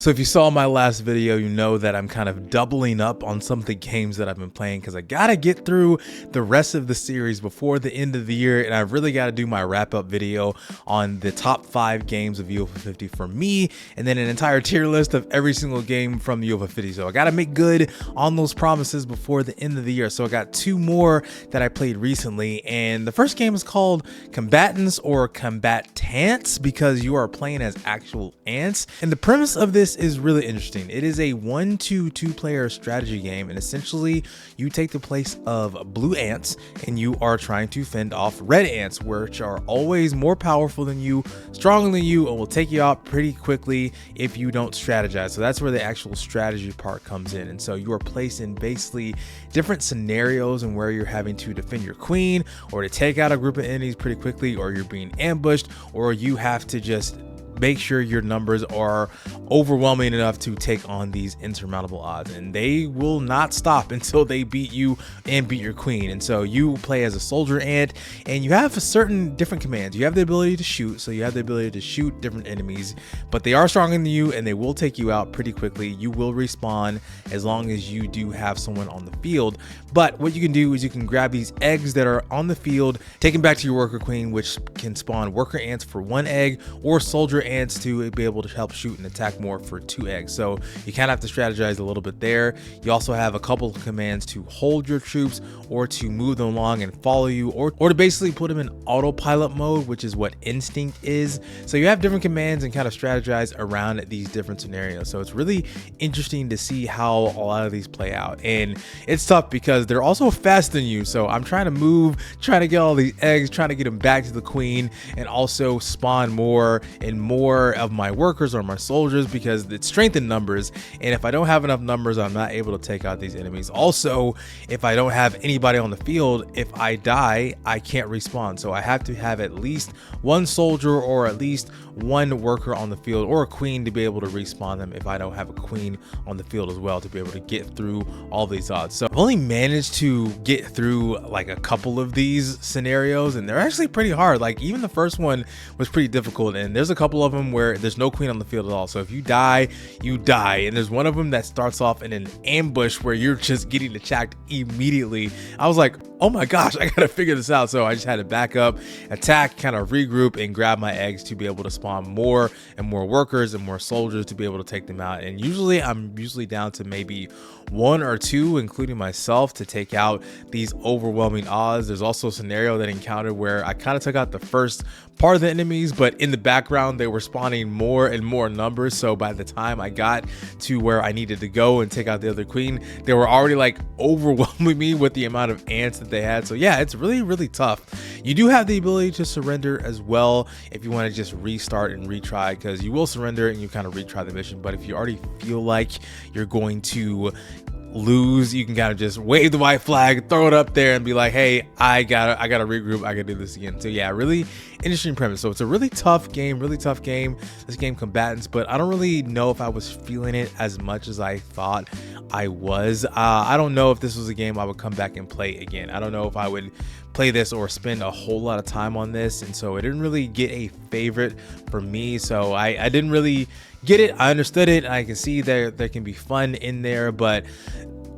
So if you saw my last video, you know that I'm kind of doubling up on some of the games that I've been playing because I gotta get through the rest of the series before the end of the year, and I really gotta do my wrap-up video on the top 5 games of UFO 50 for me, and then an entire tier list of every single game from the UFO 50. So I gotta make good on those promises before the end of the year. So I got 2 more that I played recently, and the first game is called Combatants or Combatants because you are playing as actual ants, and the premise of this is really interesting. It is a 1-2 player strategy game, and essentially you take the place of blue ants and you are trying to fend off red ants, which are always more powerful than you, stronger than you, and will take you out pretty quickly if you don't strategize. So that's where the actual strategy part comes in. And so you are placed in basically different scenarios and where you're having to defend your queen, or to take out a group of enemies pretty quickly, or you're being ambushed, or you have to just make sure your numbers are overwhelming enough to take on these insurmountable odds, and they will not stop until they beat you and beat your queen. And so you play as a soldier ant, and you have a certain different commands. You have the ability to shoot, so you have the ability to shoot different enemies, but they are stronger than you and they will take you out pretty quickly. You will respawn as long as you do have someone on the field. But what you can do is you can grab these eggs that are on the field, take them back to your worker queen, which can spawn worker ants for 1 egg, or soldier ants to be able to help shoot and attack more for 2 eggs. So you kind of have to strategize a little bit there. You also have a couple of commands to hold your troops, or to move them along and follow you, or to basically put them in autopilot mode, which is what instinct is. So you have different commands and kind of strategize around these different scenarios. So it's really interesting to see how a lot of these play out, and it's tough because they're also faster than you. So I'm trying to move, trying to get all these eggs, trying to get them back to the queen, and also spawn more and more of my workers or my soldiers because it's strength in numbers, and if I don't have enough numbers, I'm not able to take out these enemies. Also, if I don't have anybody on the field, if I die, I can't respawn. So I have to have at least 1 soldier or at least 1 worker on the field, or a queen, to be able to respawn them if I don't have a queen on the field as well, to be able to get through all these odds. So I've only managed to get through like a couple of these scenarios, and they're actually pretty hard. Like even the first one was pretty difficult, and there's a couple of them where there's no queen on the field at all. So if you die, you die. And there's one of them that starts off in an ambush where you're just getting attacked immediately. I was like, oh my gosh, I gotta figure this out. So I just had to back up, attack, kind of regroup, and grab my eggs to be able to spawn more and more workers and more soldiers to be able to take them out. And usually I'm down to maybe 1 or 2, including myself, to take out these overwhelming odds. There's also a scenario that I encountered where I kind of took out the first part of the enemies, but in the background they were spawning more and more numbers. So by the time I got to where I needed to go and take out the other queen, they were already like overwhelming me with the amount of ants that they had. So yeah, it's really tough. You do have the ability to surrender as well if you want to just restart and retry, because you will surrender and you kind of retry the mission. But if you already feel like you're going to lose, you can kind of just wave the white flag, throw it up there, and be like, hey, I gotta regroup, I gotta do this again. So yeah, really interesting premise. So it's a really tough game, this game Combatants, but I don't really know if I was feeling it as much as I thought I was. I don't know if this was a game I would come back and play again. I don't know if I would play this or spend a whole lot of time on this, and so it didn't really get a favorite for me. So I didn't really get it. I understood it. I can see there can be fun in there, but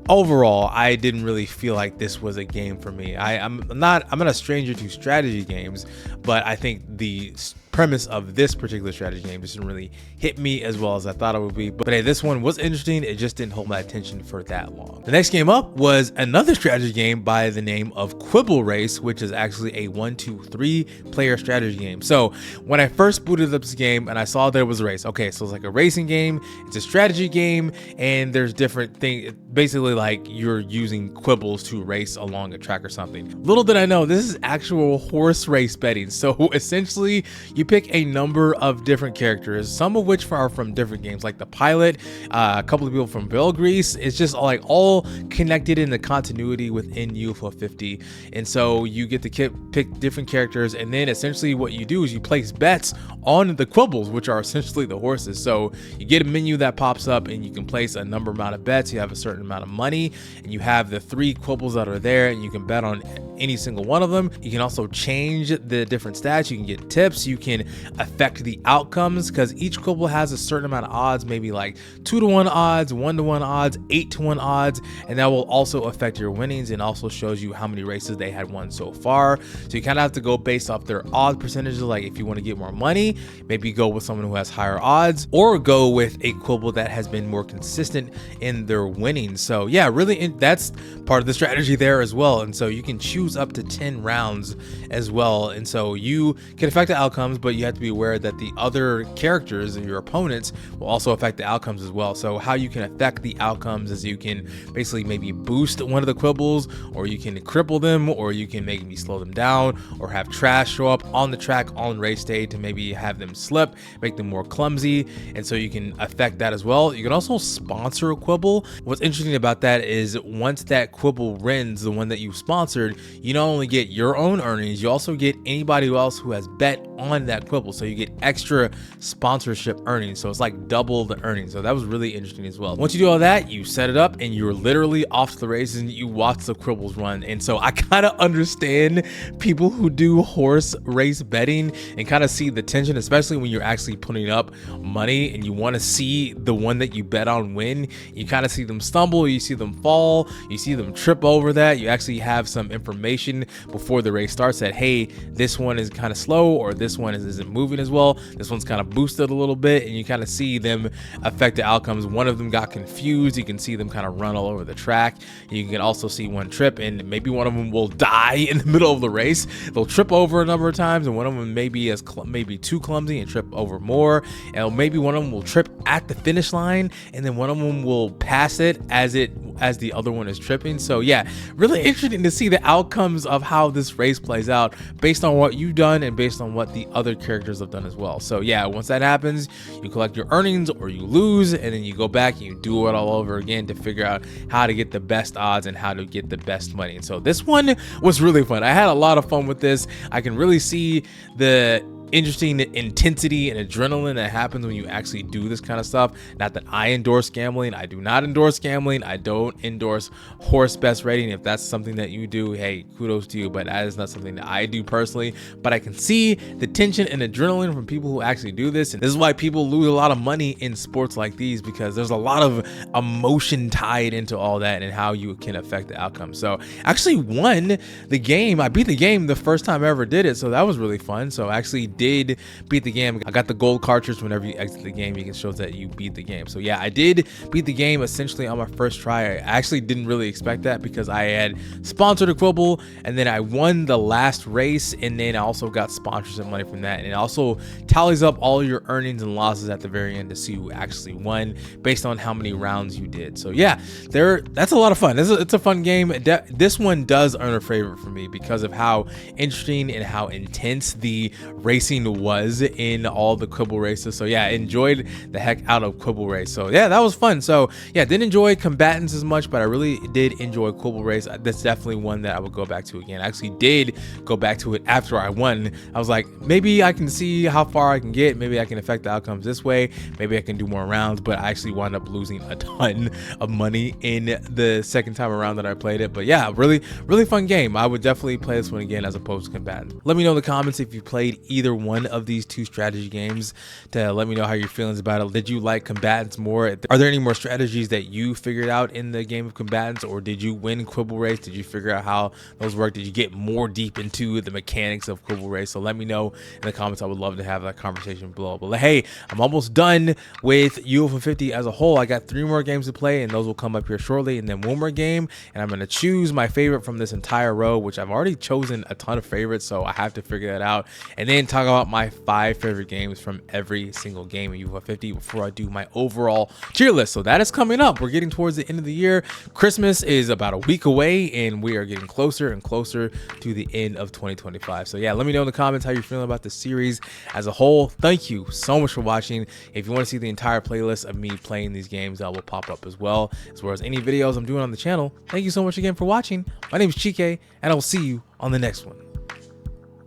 overall, I didn't really feel like this was a game for me. I'm not a stranger to strategy games, but I think the premise of this particular strategy game just didn't really hit me as well as I thought it would be. But hey, this one was interesting. It just didn't hold my attention for that long. The next game up was another strategy game by the name of Quibble Race, which is actually a 1-2-3 player strategy game. So when I first booted up this game and I saw there was a race, okay, so it's like a racing game, it's a strategy game, and there's different things. Basically like you're using quibbles to race along a track or something. Little did I know, this is actual horse race betting. So essentially you pick a number of different characters, some of which are from different games, like the pilot, a couple of people from Bell Grease. It's just like all connected in the continuity within UFO 50. And so you get to pick different characters, and then essentially what you do is you place bets on the quibbles, which are essentially the horses. So you get a menu that pops up and you can place a number amount of bets. You have a certain amount of money, and you have the 3 quibbles that are there, and you can bet on any single one of them. You can also change the different stats. You can get tips. You can affect the outcomes because each Quibble has a certain amount of odds, maybe like 2-to-1 odds, 1-to-1 odds, 8-to-1 odds, and that will also affect your winnings and also shows you how many races they had won so far. So you kind of have to go based off their odd percentages. Like if you want to get more money, maybe go with someone who has higher odds, or go with a Quibble that has been more consistent in their winnings. So yeah, really, that's part of the strategy there as well. And so you can choose up to 10 rounds as well. And so you can affect the outcomes, but you have to be aware that the other characters and your opponents will also affect the outcomes as well. So how you can affect the outcomes is you can basically maybe boost one of the Quibbles, or you can cripple them, or you can maybe slow them down, or have trash show up on the track on race day to maybe have them slip, make them more clumsy. And so you can affect that as well. You can also sponsor a Quibble. What's interesting about that is once that Quibble wins, the one that you sponsored, you not only get your own earnings, you also get anybody else who has bet on that Quibble. So you get extra sponsorship earnings. So it's like double the earnings. So that was really interesting as well. Once you do all that, you set it up and you're literally off to the races and you watch the Quibbles run. And so I kind of understand people who do horse race betting and kind of see the tension, especially when you're actually putting up money and you want to see the one that you bet on win. You kind of see them stumble, you see them fall, you see them trip over that. You actually have some information before the race starts that, hey, this one is kind of slow, or this one isn't moving as well. This one's kind of boosted a little bit, and you kind of see them affect the outcomes. One of them got confused. You can see them kind of run all over the track. You can also see one trip, and maybe one of them will die in the middle of the race. They'll trip over a number of times, and one of them maybe is maybe too clumsy and trip over more. And maybe one of them will trip at the finish line, and then one of them will pass it as the other one is tripping. So yeah, really interesting to see the outcomes of how this race plays out based on what you've done and based on what the other characters have done as well. So yeah, once that happens, you collect your earnings or you lose, and then you go back and you do it all over again to figure out how to get the best odds and how to get the best money. And so this one was really fun. I had a lot of fun with this. I can really see the interesting intensity and adrenaline that happens when you actually do this kind of stuff. Not that I endorse gambling. I do not endorse gambling. I don't endorse horse best rating. If that's something that you do, hey, kudos to you, but that is not something that I do personally. But I can see the tension and adrenaline from people who actually do this, and this is why people lose a lot of money in sports like these, because there's a lot of emotion tied into all that and how you can affect the outcome. So I actually won the game. I beat the game the first time I ever did it, so that was really fun. So I actually did beat the game. I got the gold cartridge. Whenever you exit the game, it shows that you beat the game. So yeah, I did beat the game essentially on my first try. I actually didn't really expect that because I had sponsored a Quibble, and then I won the last race, and then I also got sponsorship money from that, and it also tallies up all your earnings and losses at the very end to see who actually won based on how many rounds you did. So yeah, that's a lot of fun. It's a fun game. This one does earn a favorite for me because of how interesting and how intense the racing was in all the Quibble races. So yeah, I enjoyed the heck out of Quibble race. So yeah, that was fun. So yeah, didn't enjoy Combatants as much, but I really did enjoy Quibble race. That's definitely one that I would go back to again. I actually did go back to it after I won. I was like, maybe I can see how far I can get. Maybe I can affect the outcomes this way. Maybe I can do more rounds, but I actually wound up losing a ton of money in the second time around that I played it. But yeah, really fun game. I would definitely play this one again as opposed to Combatants. Let me know in the comments if you played either one of these two strategy games to let me know how your feelings about it. Did you like Combatants more? Are there any more strategies that you figured out in the game of Combatants, or did you win Quibble race? Did you figure out how those work? Did you get more deep into the mechanics of Quibble race? So let me know in the comments. I would love to have that conversation below. But hey, I'm almost done with UFO 50 as a whole. I got 3 more games to play, and those will come up here shortly, and then one more game, and I'm going to choose my favorite from this entire row, which I've already chosen a ton of favorites, so I have to figure that out, and then talk about my 5 favorite games from every single game in UFO 50 before I do my overall tier list. So that is coming up. We're getting towards the end of the year. Christmas is about a week away, and we are getting closer and closer to the end of 2025. So yeah, let me know in the comments how you're feeling about the series as a whole. Thank you so much for watching. If you want to see the entire playlist of me playing these games, that will pop up as well as any videos I'm doing on the channel. Thank you so much again for watching. My name is Chike, and I will see you on the next one.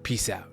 Peace out.